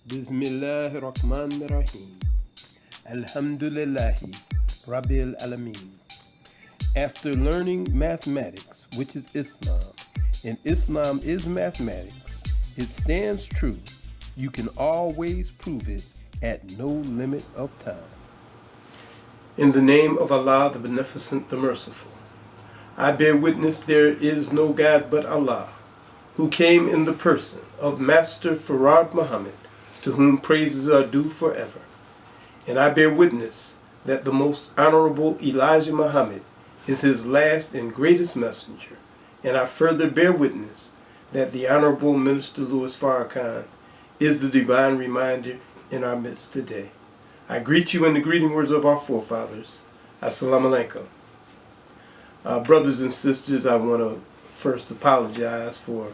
Bismillahirrahmanirrahim. Alhamdulillahi Rabbil Alameen. After learning mathematics, which is Islam, and Islam is mathematics, it stands true. You can always prove it at no limit of time. In the name of Allah, the Beneficent, the Merciful, I bear witness there is no God but Allah, who came in the person of Master Farad Muhammad, to whom praises are due forever. And I bear witness that the most honorable Elijah Muhammad is his last and greatest messenger. And I further bear witness that the Honorable Minister Louis Farrakhan is the divine reminder in our midst today. I greet you in the greeting words of our forefathers. Assalamu alaikum. Brothers and sisters, I want to first apologize for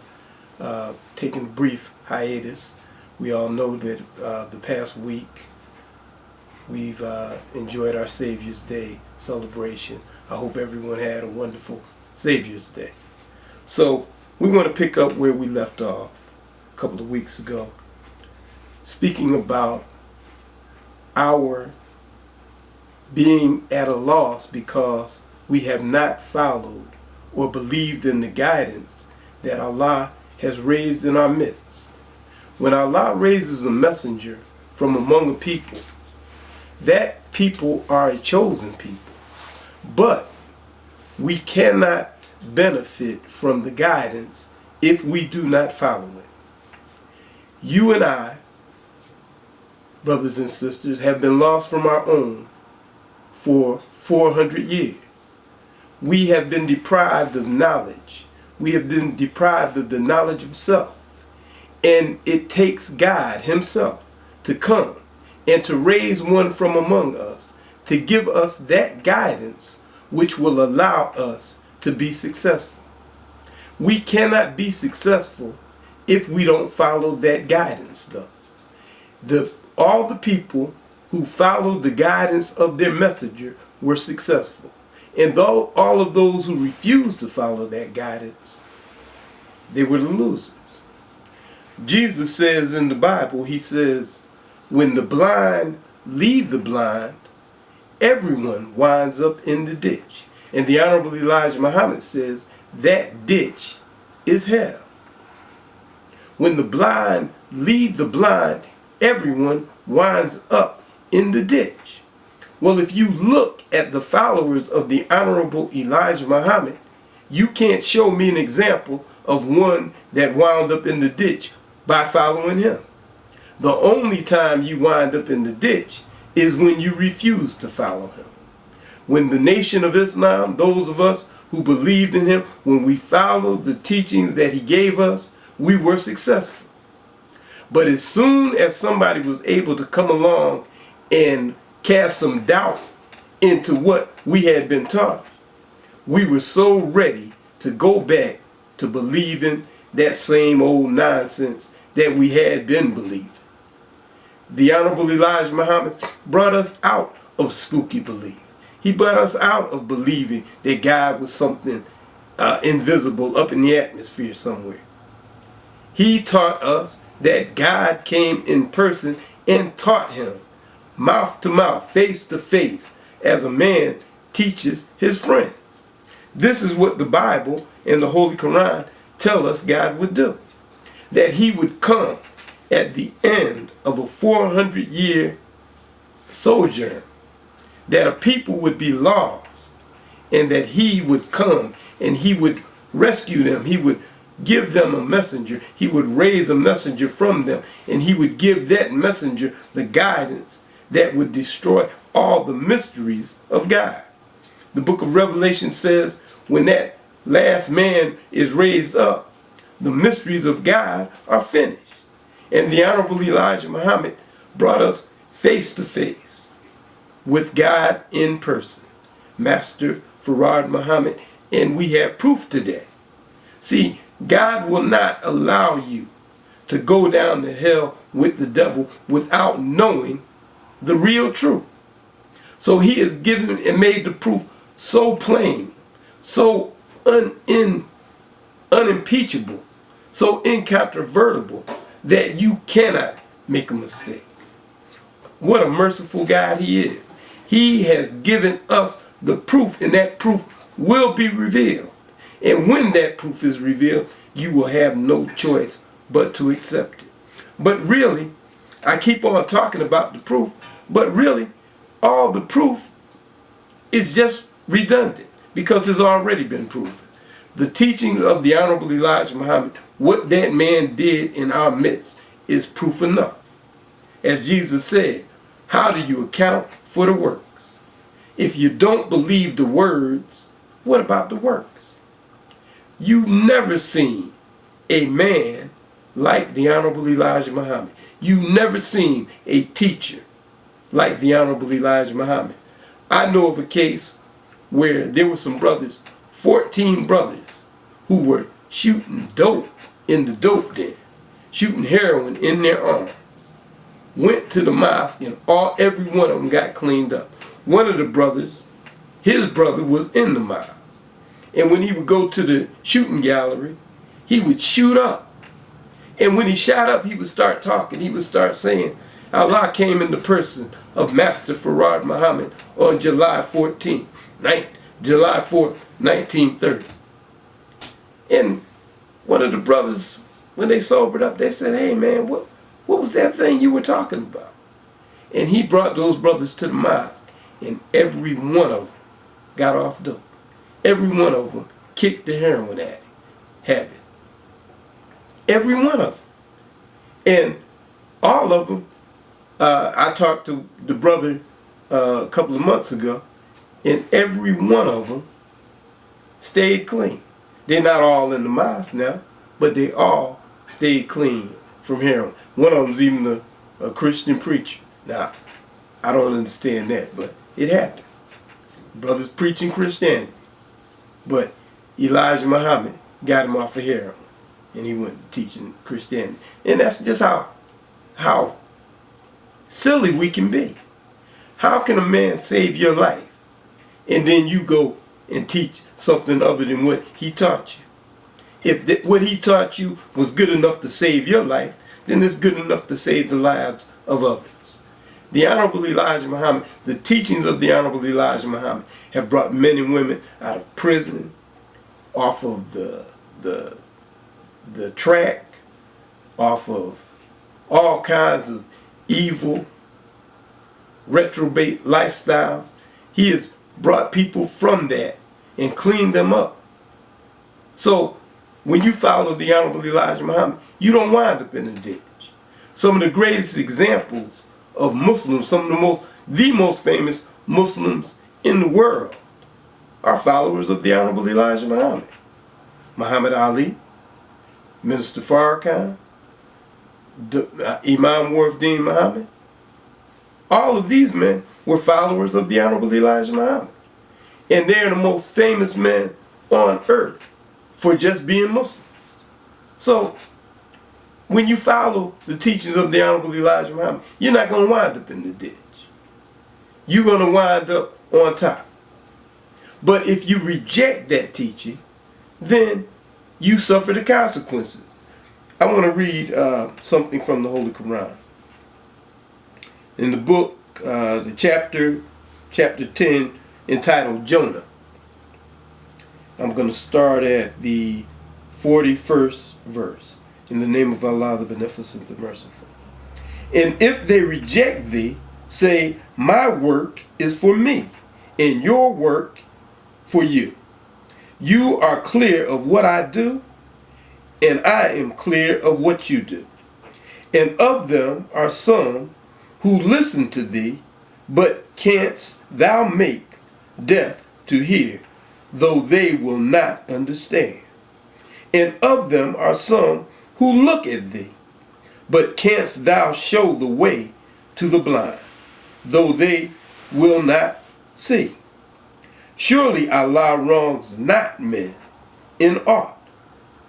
taking a brief hiatus. We all know that the past week we've enjoyed our Savior's Day celebration. I hope everyone had a wonderful Savior's Day. So we want to pick up where we left off a couple of weeks ago, speaking about our being at a loss because we have not followed or believed in the guidance that Allah has raised in our midst. When Allah raises a messenger from among a people, that people are a chosen people. But we cannot benefit from the guidance if we do not follow it. You and I, brothers and sisters, have been lost from our own for 400 years. We have been deprived of knowledge. We have been deprived of the knowledge of self. And it takes God himself to come and to raise one from among us to give us that guidance which will allow us to be successful. We cannot be successful if we don't follow that guidance, though. All the people who followed the guidance of their messenger were successful. And though all of those who refused to follow that guidance, they were the losers. Jesus says in the Bible, he says, when the blind lead the blind, everyone winds up in the ditch. And the Honorable Elijah Muhammad says that ditch is hell. When the blind lead the blind, everyone winds up in the ditch. Well, if you look at the followers of the Honorable Elijah Muhammad, you can't show me an example of one that wound up in the ditch by following him. The only time you wind up in the ditch is when you refuse to follow him. When the Nation of Islam, those of us who believed in him, when we followed the teachings that he gave us, we were successful. But as soon as somebody was able to come along and cast some doubt into what we had been taught, we were so ready to go back to believing that same old nonsense that we had been believing. The Honorable Elijah Muhammad brought us out of spooky belief. He brought us out of believing that God was something invisible up in the atmosphere somewhere. He taught us that God came in person and taught him, mouth to mouth, face to face, as a man teaches his friend. This is what the Bible and the Holy Quran tell us God would do. That he would come at the end of a 400-year sojourn, that a people would be lost, and that he would come and he would rescue them. He would give them a messenger. He would raise a messenger from them, and he would give that messenger the guidance that would destroy all the mysteries of God. The book of Revelation says when that last man is raised up, the mysteries of God are finished. And the Honorable Elijah Muhammad brought us face to face with God in person, Master Farad Muhammad, and we have proof today. See, God will not allow you to go down to hell with the devil without knowing the real truth. So he has given and made the proof so plain, so unimpeachable, so incontrovertible that you cannot make a mistake. What a merciful God he is. He has given us the proof, and that proof will be revealed. And when that proof is revealed, you will have no choice but to accept it. But really, I keep on talking about the proof, but really, all the proof is just redundant because it's already been proven. The teachings of the Honorable Elijah Muhammad, what that man did in our midst, is proof enough. As Jesus said, how do you account for the works? If you don't believe the words, what about the works? You've never seen a man like the Honorable Elijah Muhammad. You've never seen a teacher like the Honorable Elijah Muhammad. I know of a case where there were some brothers, 14 brothers, who were shooting dope in the dope den, shooting heroin in their arms. Went to the mosque and every one of them got cleaned up. One of the brothers, his brother was in the mosque. And when he would go to the shooting gallery, he would shoot up. And when he shot up, he would start talking. He would start saying, Allah came in the person of Master Farad Muhammad on July 14th, July 4th, 1930. And one of the brothers, when they sobered up, they said, hey man, what was that thing you were talking about? And he brought those brothers to the mosque, and every one of them got off dope. Every one of them kicked the heroin habit. Every one of them. And all of them, I talked to the brother a couple of months ago, and every one of them stayed clean. They're not all in the mosque now, but they all stayed clean from heroin. One of them's even a Christian preacher. Now, I don't understand that, but it happened. Brothers preaching Christianity. But Elijah Muhammad got him off of heroin, and he went teaching Christianity. And that's just how silly we can be. How can a man save your life, and then you go and teach something other than what he taught you? If what he taught you was good enough to save your life, then it's good enough to save the lives of others. The Honorable Elijah Muhammad, the teachings of the Honorable Elijah Muhammad have brought men and women out of prison, off of the track, off of all kinds of evil, reprobate lifestyles. He has brought people from that and cleaned them up. So when you follow the Honorable Elijah Muhammad, you don't wind up in a ditch. Some of the greatest examples of Muslims, some of the most famous Muslims in the world are followers of the Honorable Elijah Muhammad. Muhammad Ali, Minister Farrakhan, Imam Warafuddin Muhammad. All of these men were followers of the Honorable Elijah Muhammad. And they're the most famous men on earth for just being Muslims. So, when you follow the teachings of the Honorable Elijah Muhammad, you're not going to wind up in the ditch. You're going to wind up on top. But if you reject that teaching, then you suffer the consequences. I want to read something from the Holy Quran. In the book, the chapter 10, entitled Jonah. I'm going to start at the 41st verse. In the name of Allah, the Beneficent, the Merciful. And if they reject thee, say, my work is for me, and your work for you. You are clear of what I do, and I am clear of what you do. And of them are some who listen to thee, but canst thou make deaf to hear, though they will not understand. And of them are some who look at thee, but canst thou show the way to the blind, though they will not see. Surely Allah wrongs not men in aught,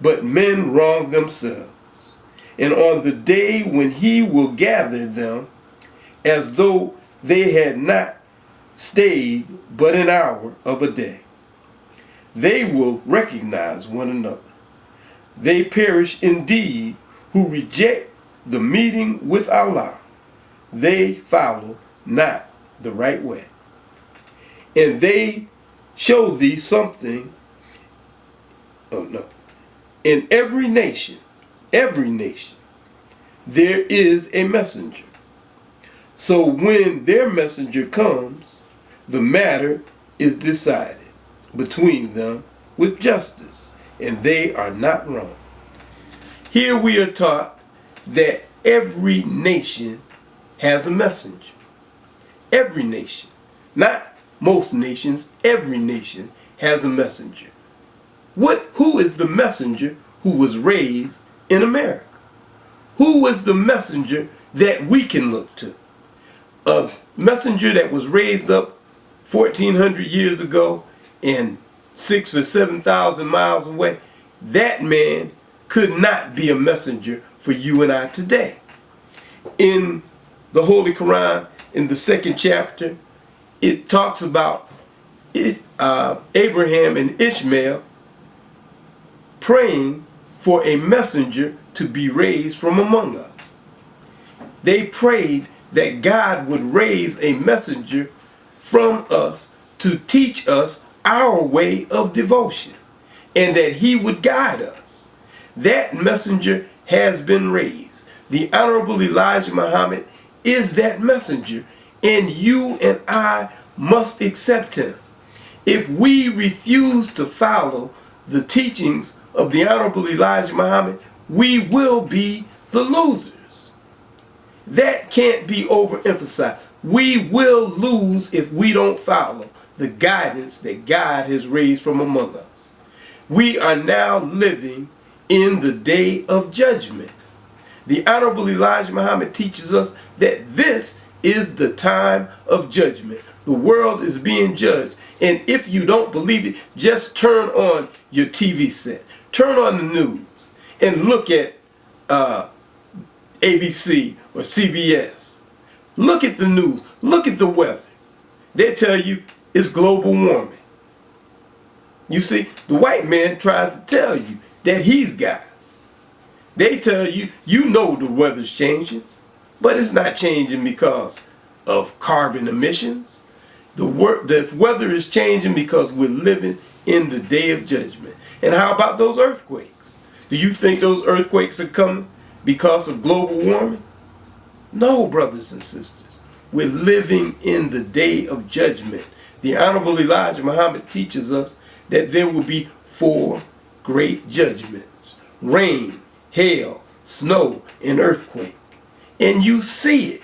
but men wrong themselves. And on the day when he will gather them, as though they had not stayed but an hour of a day, they will recognize one another. They perish indeed who reject the meeting with Allah, they follow not the right way. And they show thee something. Oh no. In every nation, there is a messenger. So when their messenger comes, the matter is decided between them with justice, and they are not wrong. Here we are taught that every nation has a messenger. Every nation. Not most nations, every nation has a messenger. Who is the messenger who was raised in America? Who was the messenger that we can look to? A messenger that was raised up 1,400 years ago and 6,000 or 7,000 miles away. That man could not be a messenger for you and I today. In the Holy Quran, in the 2nd chapter, it talks about Abraham and Ishmael praying for a messenger to be raised from among us. They prayed that God would raise a messenger from us to teach us our way of devotion, and that he would guide us. That messenger has been raised. The Honorable Elijah Muhammad is that messenger, and you and I must accept him. If we refuse to follow the teachings of the Honorable Elijah Muhammad, we will be the losers. That can't be overemphasized. We will lose if we don't follow the guidance that God has raised from among us. We are now living in the day of judgment. The Honorable Elijah Muhammad teaches us that this is the time of judgment. The world is being judged. And if you don't believe it, just turn on your TV set. Turn on the news and look at ABC or CBS. Look at the news. Look at the weather. They tell you it's global warming. You see, the white man tries to tell you that he's God. They tell you, you know the weather's changing, but it's not changing because of carbon emissions. The weather is changing because we're living in the day of judgment. And how about those earthquakes? Do you think those earthquakes are coming because of global warming? No, brothers and sisters. We're living in the day of judgment. The Honorable Elijah Muhammad teaches us that there will be 4 great judgments: rain, hail, snow, and earthquake. And you see it.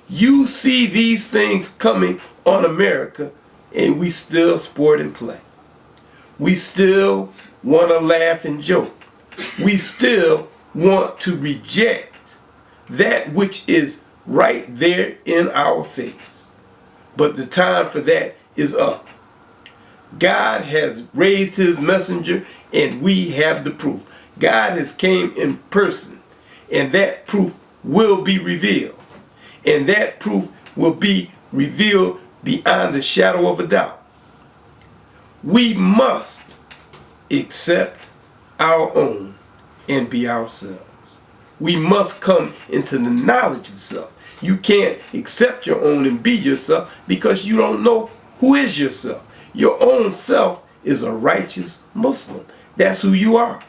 You see these things coming on America, and we still sport and play. We still want to laugh and joke. We still want to reject that which is right there in our face. But the time for that is up. God has raised his messenger, and we have the proof. God has came in person, and that proof will be revealed. And that proof will be revealed beyond the shadow of a doubt. We must accept our own and be ourselves. We must come into the knowledge of self. You can't accept your own and be yourself because you don't know who is yourself. Your own self is a righteous Muslim. That's who you are.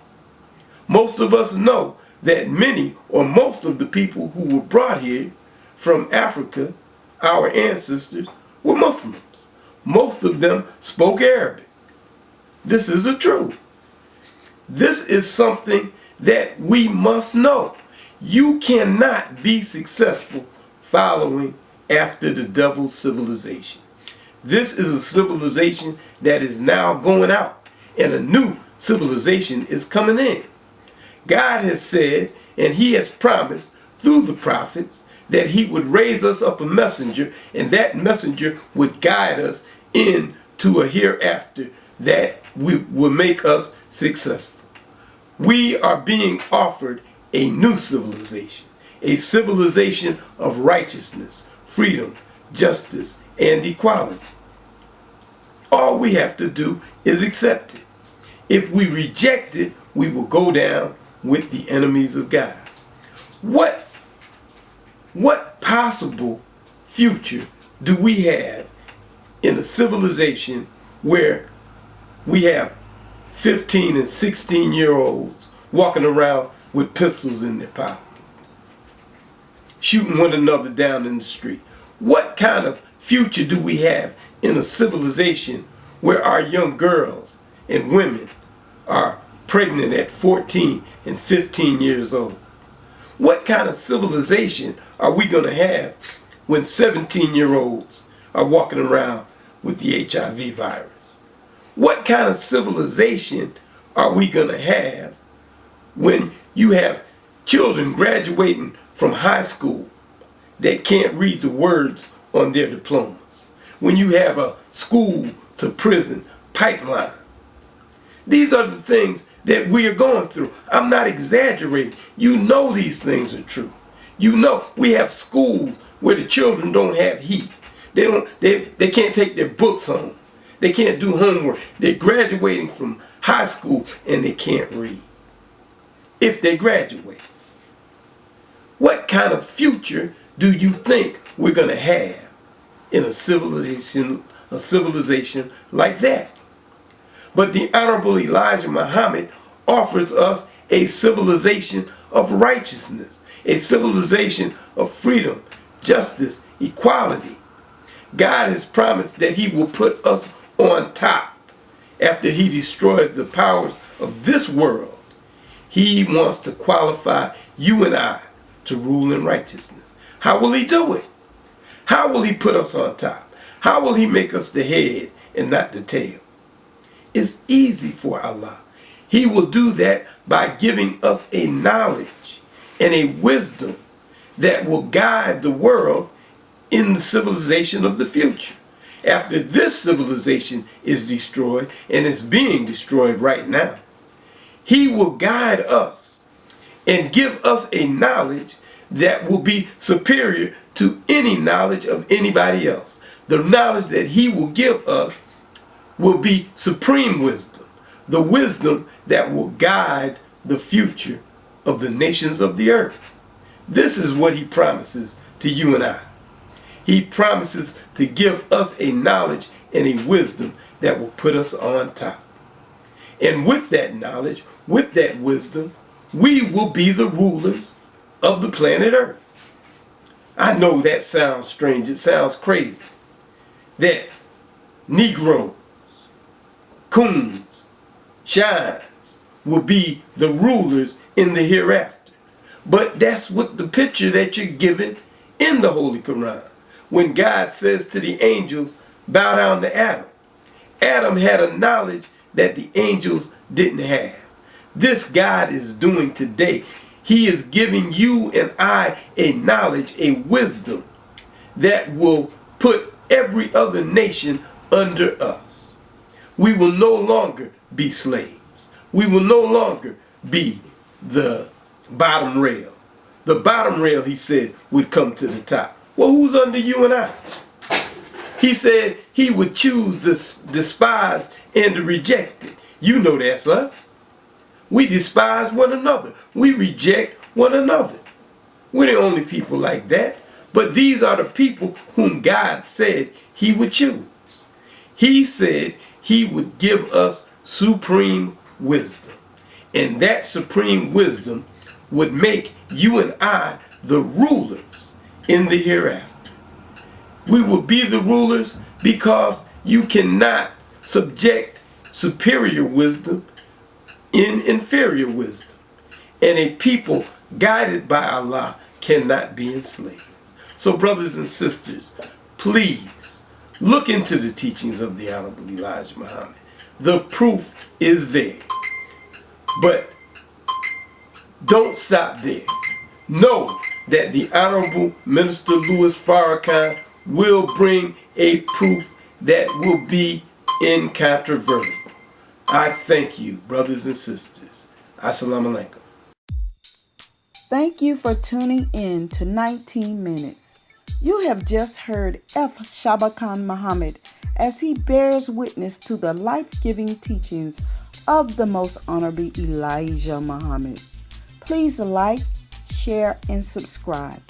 Most of us know that many or most of the people who were brought here from Africa, our ancestors, were Muslims. Most of them spoke Arabic. This is the truth. This is something that we must know. You cannot be successful following after the devil's civilization. This is a civilization that is now going out, and a new civilization is coming in. God has said, and he has promised through the prophets, that he would raise us up a messenger, and that messenger would guide us into a hereafter that will make us successful. We are being offered a new civilization, a civilization of righteousness, freedom, justice, and equality. All we have to do is accept it. If we reject it, we will go down with the enemies of God. What possible future do we have in a civilization where we have 15 and 16-year-olds walking around with pistols in their pocket, shooting one another down in the street? What kind of future do we have in a civilization where our young girls and women are pregnant at 14 and 15 years old? What kind of civilization are we going to have when 17-year-olds are walking around with the HIV virus? What kind of civilization are we going to have when you have children graduating from high school that can't read the words on their diplomas? When you have a school to prison pipeline? These are the things that we are going through. I'm not exaggerating. You know these things are true. You know we have schools where the children don't have heat. They can't take their books home. They can't do homework. They're graduating from high school and they can't read. If they graduate, what kind of future do you think we're going to have in a civilization like that? But the Honorable Elijah Muhammad offers us a civilization of righteousness, a civilization of freedom, justice, equality. God has promised that he will put us on top after he destroys the powers of this world. He wants to qualify you and I to rule in righteousness. How will he do it? How will he put us on top? How will he make us the head and not the tail? It's easy for Allah. He will do that by giving us a knowledge and a wisdom that will guide the world in the civilization of the future. After this civilization is destroyed, and it's being destroyed right now, he will guide us and give us a knowledge that will be superior to any knowledge of anybody else. The knowledge that he will give us will be supreme wisdom, the wisdom that will guide the future of the nations of the earth. This is what he promises to you and I. He promises to give us a knowledge and a wisdom that will put us on top. And with that knowledge, with that wisdom, we will be the rulers of the planet Earth. I know that sounds strange. It sounds crazy. That Negroes, coons, shines will be the rulers in the hereafter. But that's what the picture that you're given in the Holy Quran. When God says to the angels, bow down to Adam. Adam had a knowledge that the angels didn't have. This God is doing today. He is giving you and I a knowledge, a wisdom that will put every other nation under us. We will no longer be slaves. We will no longer be the bottom rail. The bottom rail, he said, would come to the top. Well, who's under you and I? He said he would choose the despised and the rejected. You know that's us. We despise one another. We reject one another. We're the only people like that. But these are the people whom God said he would choose. He said he would give us supreme wisdom. And that supreme wisdom would make you and I the rulers in the hereafter. We will be the rulers because you cannot subject superior wisdom in inferior wisdom. And a people guided by Allah cannot be enslaved. So brothers and sisters, please look into the teachings of the Honorable Elijah Muhammad. The proof is there. But don't stop there. Know that the Honorable Minister Louis Farrakhan will bring a proof that will be incontrovertible. I thank you, brothers and sisters. Assalamu alaikum. Thank you for tuning in to 19 Minutes. You have just heard F. Shabakan Muhammad as he bears witness to the life-giving teachings of the Most Honorable Elijah Muhammad. Please like, share, and subscribe.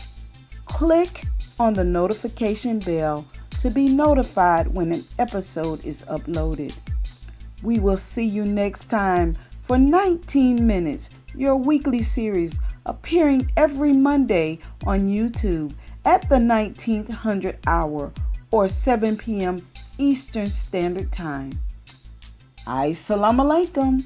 Click on the notification bell to be notified when an episode is uploaded. We will see you next time for 19 Minutes, your weekly series appearing every Monday on YouTube at the 1900 hour or 7 p.m. Eastern Standard Time. Assalamu alaikum.